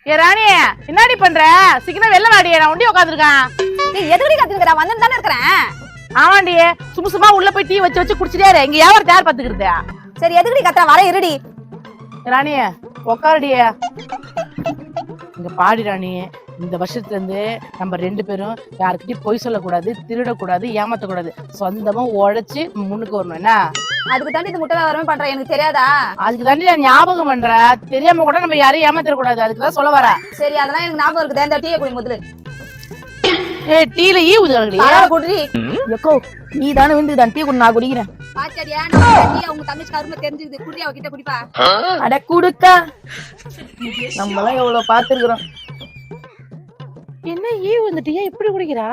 ஏ ராணி என்னடி பண்ற? சீக்கிரம் வெளில வாடியே, நான் ஒண்டி உட்காந்துருக்கேன். நீ எதுக்கு கத்துக்கிறா? வந்து தானே இருக்கிறேன். ஆமாண்டி, சும்மா சும்மா உள்ள போய் டீ வச்சு வச்சு குடிச்சிட்டே இங்க யாரும் யார் பாத்துக்கிறது? சரி எதுக்கு கத்துற? வர இருடி. ராணி உக்காரடிய. இங்க பாடி ராணி, இந்த வருஷத்துல இருந்து நம்ம 2 பேரும் யாருக்கிட்டையும் பொய் சொல்லக்கூடாது, திருடக்கூடாது, ஏமாத்தக்கூடாது. சொந்தமா உழைச்சு முன்னுக்கு வரணும். என்ன அதுக்கு தாண்டி இந்த முட்டை வியாபாரமே பண்றேன், எனக்கு தெரியாதா? அதுக்கு தாண்டி நான் ஞாபகம் பண்றேன். தெரியாம கூட நம்ம யாரையும் ஏமாத்தக்கூடாது, அதுக்குதான் சொல்ல வரேன். சரி அதெல்லாம் எனக்கு ஞாபகம் இருக்குது. இந்த டீயை குடி முதல்ல. டீல ஈ ஊதுறாங்கடி. குடி. எக்கோ நீ தானே விந்துதான் டீ குடி, நான் குடிக்கிறேன். பாத்தியா டீ உங்க தங்கச்சி கருமை தெரிஞ்சுக்குது. குடி, அவகிட்ட குடிப்பா. அட குடுக்கா, நம்மலாம் எவ்வளவு பாத்துருக்கிறோம். என்ன ஈ வந்துட்டியா? எப்படி குடிக்கிறா?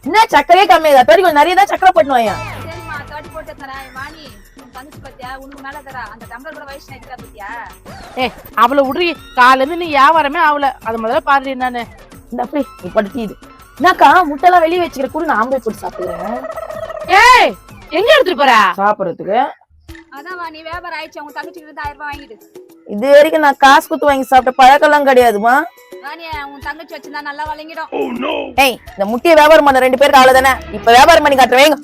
என்ன சக்கரையே கம்மியா? பெரிய கொஞ்சம் நிறைய தான் சக்கரை போட்டுவாயா? சரிம்மா, தோட்டி போட்டு தரேன். வாணி உன் தங்கச்சி பத்தியா உனக்கு மேல தரா அந்த டம்ளர் கூட வயசு நிக்கிறா பத்தியா? அவளை விடுறி, கால இருந்து நீ வியாபாரமே ஆகல. அது முதல்ல பாரு. நானு இந்த அப்படி நீ படுத்தி என்னக்கா முட்டை எல்லாம் வெளியே வச்சுக்கிற கூட நான் போய் போட்டு சாப்பிடுறேன். ஏய் எங்க எடுத்துட்டு போற? சாப்பிடுறதுக்கு. அதான் வாணி வியாபாரம் ஆயிடுச்சு. உங்க தங்கச்சிக்கு இருந்து 1000 ரூபாய் வாங்கிடு. இது வரைக்கும் நான் காசு குத்து வாங்கி சாப்பிட்ட பழக்கெல்லாம் கிடையாதுமா. உன் தங்கச்சி வச்சிருந்தா நல்லா வழங்கிடும். ஏய் இந்த முட்டையை வியாபாரம் பண்ண 2 பேருக்கு அவ்வளவுதானே. இப்ப வியாபாரம் பண்ணி காட்டுறேன்.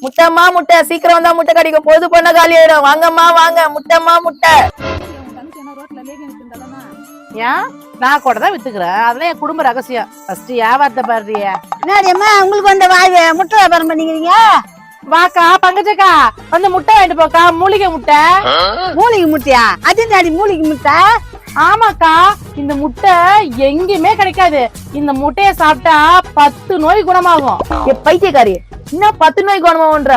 முட்டைம்மா முட்டை, சீக்கிரம் வந்தா முட்டை கிடைக்கும். பொது பண்ண காலி ஆயிடும். வாங்கம்மா வாங்க, முட்டைம்மா முட்டை. ஏன் நான் கூட தான் வித்துக்கிறேன். அதெல்லாம் என் குடும்ப ரகசியம். ஃபர்ஸ்ட் வியாபாரத்தை பாருறியா? என்னடியம்மா உங்களுக்கு வந்த வாய் முட்டை வியாபாரம் பண்ணிக்கிறீங்க? வாக்கா பங்கஜக்கா வந்து முட்டை வாங்கிட்டு போக்கா. மூலிகை முட்டை. மூலிகை முட்டையா? அது தாடி மூலிகை முட்டை? ஆமாக்கா, இந்த முட்டை எங்கேயுமே கிடைக்காது. இந்த முட்டைய சாப்பிட்டா 10 நோய் குணமாகும். பைத்தியக்காரி, என்ன 10 நோய் குணமாகும்ன்ற?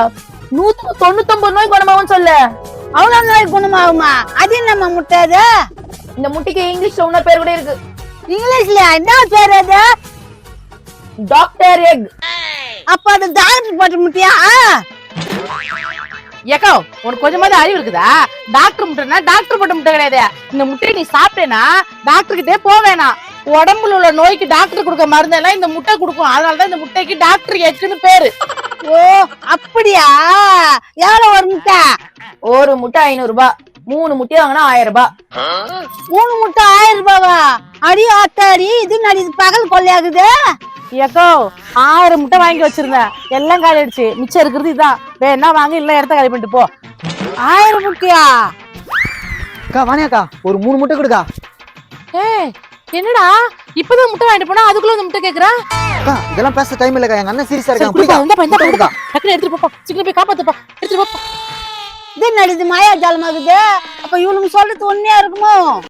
199 நோய் குணமாகும் சொல்ல. அவ்வளவு நோய் குணமாகுமா? அது என்னம்மா முட்டை அது? இந்த முட்டைக்கு இங்கிலீஷ்ல இன்னொரு பேர் கூட இருக்கு. இங்கிலீஷ்ல என்ன பேர் அது? Doctor egg. அப்ப அது டாக்டர் போட்ட முட்டையா? ஏக்கோ உனக்கு கொஞ்சமாவது அறிவு இருக்குதா? டாக்டர் முட்டைனா டாக்டர் போட்ட முட்டை கிடையாது. இந்த முட்டையை நீ சாப்பிட்டேனா டாக்டர் கிட்டே போவேனா. உடம்புல உள்ள நோய்க்கு டாக்டர் கொடுக்க மருந்தெல்லாம் இந்த முட்டை கொடுக்கும். அதனாலதான் இந்த முட்டைக்கு டாக்டர் எக்குன்னு பேரு. ஓ அப்படியா? எவ்வளவு ஒரு முட்டை? ஒரு முட்டை 500 ரூபாய். 3 முட்டையை வாங்கினா 1000 ரூபாய். 3 முட்டை 1000 ரூபாவா? அடி ஆத்தாடி, இது நடி பகல் கொள்ளையாகுது. ஏக்கோ 1000 முட்டை வாங்கி வச்சிருந்தேன், எல்லாம் காலி ஆயிடுச்சு. மிச்சம் இருக்கிறது இதான். வேணா வாங்க, இல்ல இடத்த காலி பண்ணிட்டு போ. 1000 முட்டையா? அக்கா வாணியாக்கா, ஒரு 3 முட்டை கொடுக்கா. ஏய் என்னடா இப்பதான் முட்டை வாங்கிட்டு போனா அதுக்குள்ள இந்த முட்டை கேக்குறா? அக்கா இதெல்லாம் பேச டைம் இல்லக்கா, எங்க அண்ணன் சீரியஸா இருக்கான். டக்குனு எடுத்துட்டு போ, சீக்கிரம் போய் காப்பாத்துப்பா. எடுத்துட்டு போ. இது நடிது மாயாஜாலமாகுது. அப்ப இவளுக்கு சொல்றது உண்மையா இருக்குமோ?